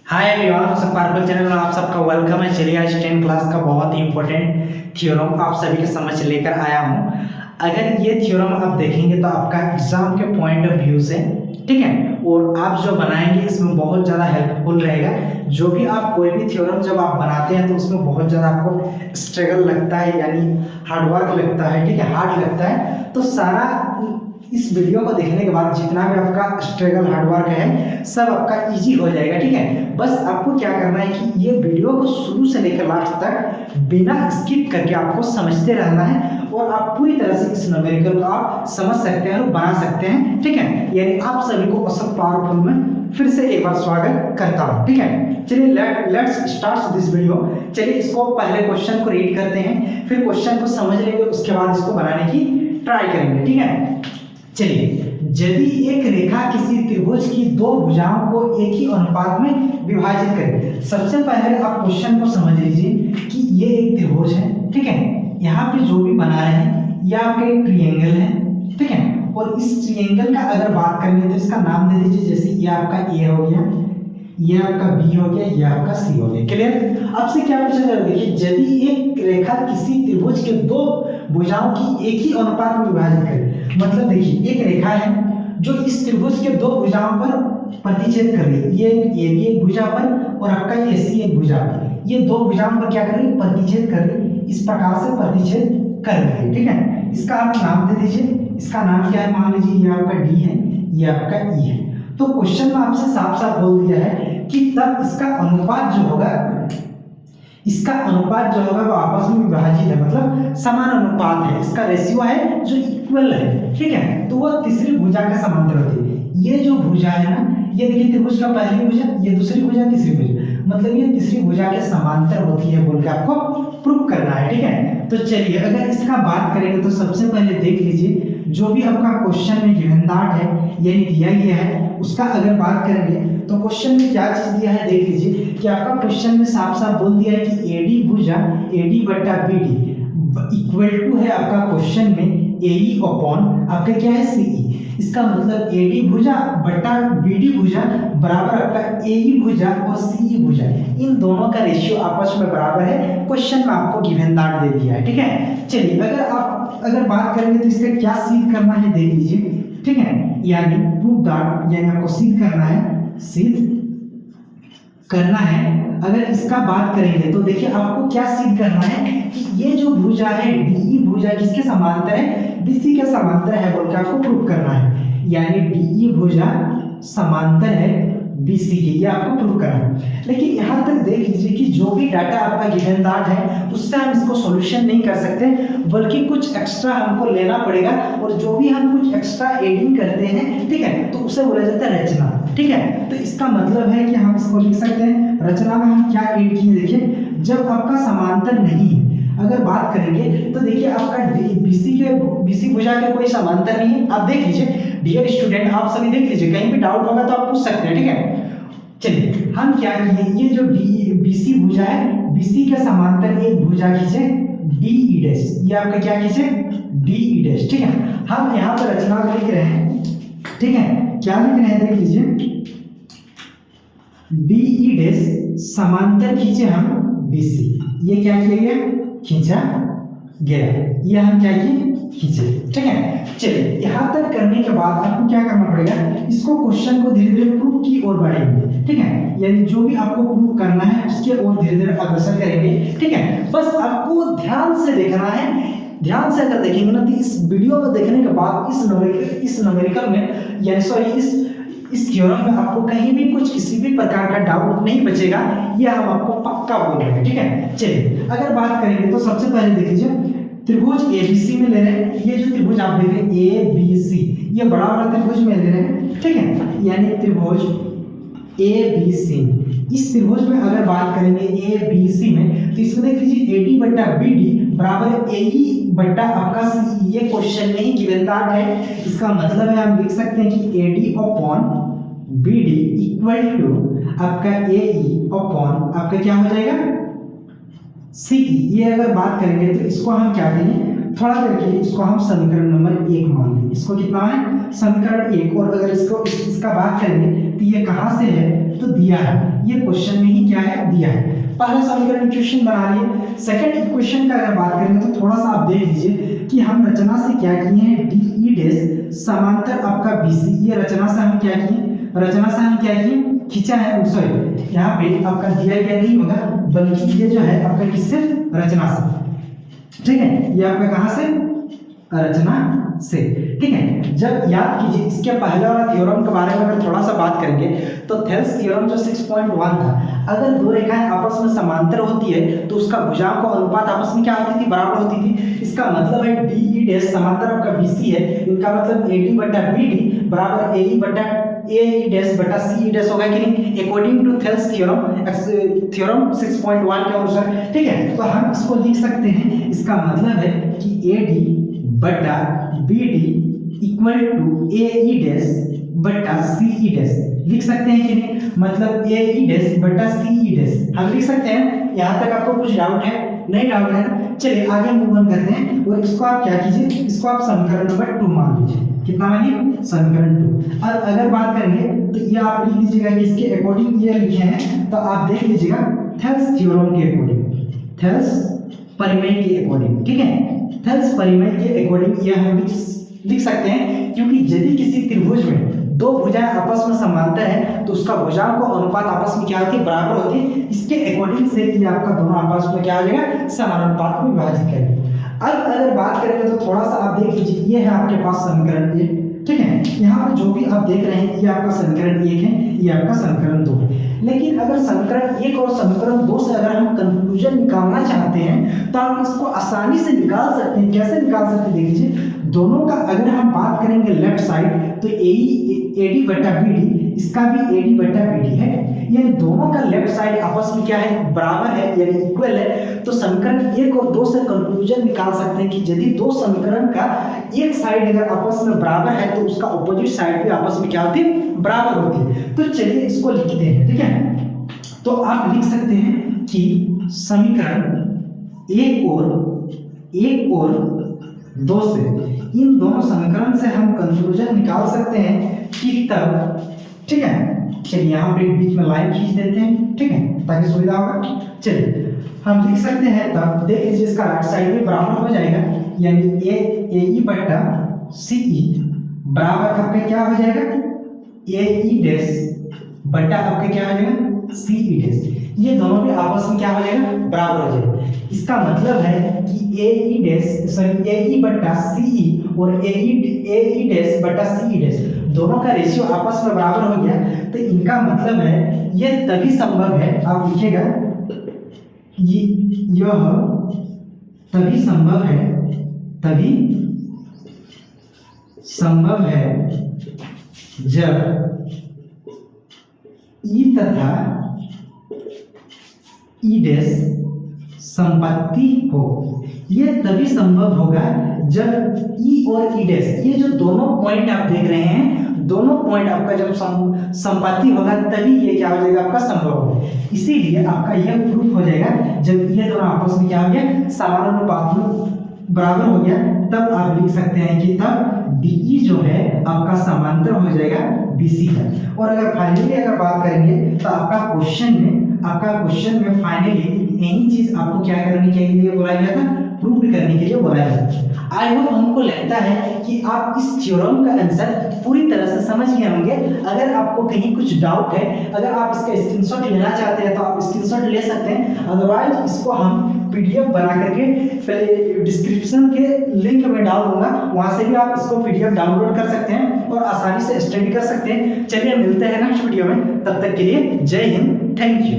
Hi everyone, सपार्कल channel में आप सबका वेलकम है। चलिए आज 10 क्लास का बहुत ही इंपॉर्टेंट थ्योरम आप सभी के समझ लेकर आया हूँ। अगर ये थ्योरम आप देखेंगे तो आपका एग्जाम के पॉइंट ऑफ व्यू से ठीक है, और आप जो बनाएंगे इसमें बहुत ज़्यादा हेल्पफुल रहेगा। जो भी आप कोई भी थ्योरम जब आप बनाते हैं तो उसमें बहुत ज़्यादा आपको स्ट्रगल लगता है, यानी हार्डवर्क लगता है, ठीक है, हार्ड लगता है। तो सारा इस वीडियो को देखने के बाद जितना भी आपका स्ट्रगल हार्डवर्क है सब आपका इजी हो जाएगा, ठीक है। बस आपको क्या करना है कि ये वीडियो को शुरू से लेकर लास्ट तक बिना स्किप करके आपको समझते रहना है और आप पूरी तरह से इस न्यूमेरिकल को आप समझ सकते हैं और बना सकते हैं, ठीक है। यानी आप सभी को असद पावरफुल में फिर से एक बार स्वागत करता हूँ, ठीक है। चलिए लेट्स स्टार्ट दिस वीडियो। चलिए इसको पहले क्वेश्चन को रीड करते हैं, फिर क्वेश्चन को समझ लेंगे, उसके बाद इसको बनाने की ट्राई करेंगे, ठीक है। चलिए, यदि एक रेखा किसी त्रिभुज की दो भुजाओं को एक ही अनुपात में विभाजित करे। सबसे पहले आप क्वेश्चन को समझ लीजिए कि ये एक त्रिभुज है, ठीक है। यहाँ पे जो भी बना रहे हैं ये आपका एक ट्रायंगल है, ठीक है। और इस ट्रायंगल का अगर बात करेंगे तो इसका नाम दे दीजिए, जैसे ये आपका ए हो गया, ये आपका बी हो गया, ये आपका सी हो गया। क्लियर। अब से क्या पूछा जाए, देखिए यदि एक रेखा किसी त्रिभुज के दो भुजाओं की एक ही अनुपात में विभाजित करे। मतलब देखिए एक रेखा है जो इस त्रिभुज के दो भुजाओं पर प्रतिच्छेद कर रही है। ये ए बी एक भुजा पर और आपका ये सी एक भुजा पर, ये दो भुजाओं पर क्या कर रही है, प्रतिच्छेद कर रही है। इस प्रकार से प्रतिच्छेद कर रही है, ठीक है। इसका आप नाम दे दीजिए, इसका नाम क्या है, मान लीजिए ये आपका डी है, ये आपका ई है। तो क्वेश्चन में आपसे साफ साफ बोल दिया है कि तब इसका अनुपात जो होगा, इसका अनुपात जो होगा वो आपस में विभाजित है, मतलब समान अनुपात है, इसका रेशियो है जो इक्वल है, ठीक है। तो वो तीसरी भुजा के समांतर होती है। ये जो भुजा है ना, ये देखिए त्रिभुज का पहली भुजा, ये दूसरी भुजा, तीसरी भुजा, मतलब ये तीसरी भुजा के समांतर होती है बोल के आपको प्रूव करना है, ठीक है। तो चलिए अगर इसका बात करेंगे तो सबसे पहले देख लीजिए जो भी आपका क्वेश्चन में गिवन दैट है यानी दिया गया है उसका अगर बात करेंगे तो क्वेश्चन में क्या चीज दिया है, देख लीजिए कि आपका क्वेश्चन में साफ साफ बोल दिया है कि एडी भुजा एडी बटा बीडी इक्वल टू है आपका क्वेश्चन में एई अपॉन आपका क्या है सीई। इसका मतलब एडी भुजा बटा बीडी भुजा बराबर आपका एई भुजा और सीई भुजा, इन दोनों का रेशियो आपस में बराबर है। क्वेश्चन में आपको गिवन दैट दे दिया है, ठीक है। चलिए अगर बात करेंगे तो इसका क्या सिद्ध करना है देख लीजिए, ठीक है। यानी प्रूव दैट, यानी आपको सिद्ध करना है, सिद्ध करना है। अगर इसका बात करेंगे तो देखिए आपको क्या सिद्ध करना है कि ये जो भुजा है डीई भुजा किसके समांतर है, बीसी के समांतर है बोल के आपको प्रूव करना है। यानी डीई भुजा समांतर है बीसी के, ये आपको प्रूव करना है। लेकिन यहाँ तक देख लीजिए कि जो भी डाटा आपका गिवन दैट है उससे हम इसको सॉल्यूशन नहीं कर सकते, बल्कि कुछ एक्स्ट्रा हमको लेना पड़ेगा। और जो भी हम कुछ एक्स्ट्रा एडिंग करते हैं, ठीक है, तो उसे बोला जाता है रचना, ठीक है। तो इसका मतलब है कि हम इसको लिख सकते हैं रचना में हम क्या ऐड किए, देखिए जब आपका समांतर नहीं है अगर बात करेंगे तो देखिए आपका बीसी भुजा के कोई समांतर नहीं है। आप देख लीजिए डियर स्टूडेंट, आप सभी देख लीजिए, कहीं भी डाउट होगा तो आप पूछ सकते हैं, ठीक है। चलिए हम क्या किए, ये जो बीसी भुजा है बीसी के समांतर एक भुजा खींचे डीई डैश, ये आपका क्या खींचे डीई डैश, ठीक है। हम यहाँ पर रचना लिख रहे हैं, ठीक है, क्या लिख रहे हैं देख लीजिए डीई डैश समांतर खींचे हम बीसी, ये क्या किया गया खींचा गया, ये हम क्या किए खींचे, ठीक है। चलिए यहाँ तक करने के बाद आपको क्या करना पड़ेगा, इसको क्वेश्चन को धीरे धीरे प्रूफ की ओर बढ़ेंगे, ठीक है। यानी जो भी आपको प्रूफ करना है उसके ओर धीरे धीरे अग्रसर करेंगे, ठीक है। बस आपको ध्यान से देखना है, ध्यान से अगर देखेंगे ना तो इस वीडियो को देखने के बाद इस न्यूमेरिकल में यानी सॉरी इस थ्योरम में आपको कहीं भी कुछ किसी भी प्रकार का डाउट नहीं बचेगा, ये हम आपको पक्का बोल रहे हैं, ठीक है। चलिए अगर बात करेंगे तो सबसे पहले देख लीजिए त्रिभुज एबीसी में ले रहे हैं। ये जो त्रिभुज आप देख रहे हैं एबीसी, ये बड़ा वाला त्रिभुज में ले रहे हैं, ठीक है। यानी त्रिभुज एबीसी, इस त्रिभुज में अगर बात करेंगे एबीसी में तो इसमें देख लीजिए एडी बटा बीडी बराबर एई बटा आपका सी, ये क्वेश्चन में ही गिवन दैट है। इसका मतलब है हम लिख सकते हैं कि AD upon BD equal to आपका एई अपॉन आपका क्या हो जाएगा सी। ये अगर बात करेंगे तो इसको हम क्या करेंगे थोड़ा देर के लिए इसको हम समीकरण नंबर 1 मान लें। इसको कितना है, समीकरण 1। और अगर इसको इसका बात करेंगे तो ये कहाँ से है, तो दिया है, ये क्वेश्चन में ही क्या है, दिया है। पहला समीकरण इक्वेशन बना लिए। सेकंड इक्वेशन का अगर बात करेंगे तो थोड़ा सा आप देख लीजिए कि हम रचना से क्या किए हैं, डी डैश समांतर आपका BC, ये रचना से हम क्या किए, रचना से हम क्या किए, खींचा है। सॉरी, यहाँ पे आपका दिया गया नहीं होगा, बल्कि ये जो है आपका किससे, रचना से, ठीक है। ये आपका कहाँ से, रचना से, ठीक है। जब याद कीजिए इसके पहले वाला थ्योरम के बारे में अगर थोड़ा सा बात करेंगे तो थेल्स थ्योरम जो 6.1 था, अगर दो रेखाएं आपस में समांतर होती है तो उसका भुजाओं का अनुपात आपस में क्या होती थी, बराबर होती थी। इसका मतलब है DE डैश समांतर आपका BC है, इनका मतलब AD बटा BD बराबर AE बटा AE डैश बटा CE डैश होगा कि नहीं, अकॉर्डिंग टू थेल्स थ्योरम 6.1 के अनुसार, ठीक है। तो हम इसको लिख सकते हैं, इसका मतलब है कि AD बटा BD equal to AE dash बटा CE डैश, लिख सकते हैं कि नहीं, मतलब AE डैश बटा CE डैश हम लिख सकते हैं। यहाँ तक आपको कुछ डाउट है, नहीं डाउट है ना, चलिए आगे मूव ऑन करते हैं। और इसको आप क्या कीजिए, इसको आप समीकरण नंबर 2 मान लीजिए। कितना मानिए, समीकरण 2। और अगर बात करेंगे तो ये आप लिख लीजिएगा कि इसके अकॉर्डिंग ये लिखे हैं, तो आप देख लीजिएगा थेल्स थ्योरम के अकॉर्डिंग, थेल्स परिमेय के अकॉर्डिंग, ठीक है। थेल्स परिमेय के अकॉर्डिंग ये हम लिख सकते हैं, क्योंकि यदि किसी त्रिभुज में दो भुजाएं आपस में समांतर है तो उसका भुजाओं का अनुपात आपस में क्या होती है, बराबर होती है। इसके अकॉर्डिंग से ये आपका दोनों आपस में क्या हो जाएगा, समानुपात में विभाजित करेंगे। अब अगर बात करेंगे तो थोड़ा सा आप देख लीजिए, ये है आपके पास समीकरण 1, ठीक है। यहाँ पर जो भी आप देख रहे हैं ये आपका समीकरण 1 है, ये आपका समीकरण 2 है। लेकिन अगर समीकरण 1 और समीकरण 2 से अगर हम कंक्लूजन निकालना चाहते हैं तो आप इसको आसानी से निकाल सकते हैं। कैसे निकाल सकते हैं, देख लीजिए, दोनों का अगर हम बात करेंगे लेफ्ट साइड तो AD बटा BD, इसका भी AD बटा BD है, यानी दोनों का लेफ्ट साइड आपस में क्या है, बराबर है, यानी इक्वल है। तो समीकरण 1 और 2 से कंक्लूजन निकाल सकते हैं कि यदि दो समीकरण का एक साइड अगर आपस में बराबर है तो उसका ऑपोजिट साइड भी आपस में क्या होती है, बराबर होती है। तो चलिए इसको लिखते हैं, ठीक है। तो आप लिख सकते हैं कि समीकरण 1 और 2 से, इन दोनों समीकरण से हम कंक्लूजन निकाल सकते हैं कि तब, ठीक है। चलिए यहाँ पे बीच में लाइन खींच देते हैं, ठीक है, ताकि सुविधा होगा। चलिए हम लिख सकते हैं, तब देख लीजिए इसका राइट साइड भी बराबर हो जाएगा, यानी AE बटा CE बराबर आपका क्या हो जाएगा, AE डैश बटा आपका क्या हो जाएगा, CE डैश। ये दोनों भी आपस में क्या हो जाएगा, बराबर हो जाएगा। इसका मतलब है कि AE बटा CE और AE डैश बटा CE डैश दोनों का रेशियो आपस में बराबर हो गया। तो इनका मतलब है ये तभी संभव है, आप लिखिएगा, यह तभी संभव है जब E तथा E डैश संपत्ति हो। ये तभी संभव होगा जब E और E डैश, ये जो दोनों पॉइंट आप देख रहे हैं, दोनों पॉइंट आपका जब संपत्ति होगा तभी ये क्या हो जाएगा, आपका संभव होगा। इसीलिए आपका यह प्रूफ हो जाएगा जब ये दोनों आपस में क्या हो गया, समानुपात में बराबर हो गया। तब आप लिख सकते हैं कि तब DE जो है आपका समांतर हो जाएगा BC का। और अगर फाइनली अगर बात करेंगे तो आपका क्वेश्चन में फाइनली यही चीज आपको क्या करने के लिए बोला गया था, प्रूव करने के लिए बोला गया था। आई होप हमको लगता है कि आप इस थ्योरम का आंसर पूरी तरह से समझ गए होंगे। अगर आपको कहीं कुछ डाउट है, अगर आप इसका स्क्रीनशॉट लेना चाहते हैं तो आप स्क्रीनशॉट ले सकते हैं, अदरवाइज इसको हम PDF बना करके पहले डिस्क्रिप्शन के लिंक में डाल दूंगा, वहां से भी आप इसको PDF डाउनलोड कर सकते हैं और आसानी से स्टडी कर सकते हैं। चलिए मिलते हैं नेक्स्ट वीडियो में, तब तक के लिए जय हिंद, थैंक यू।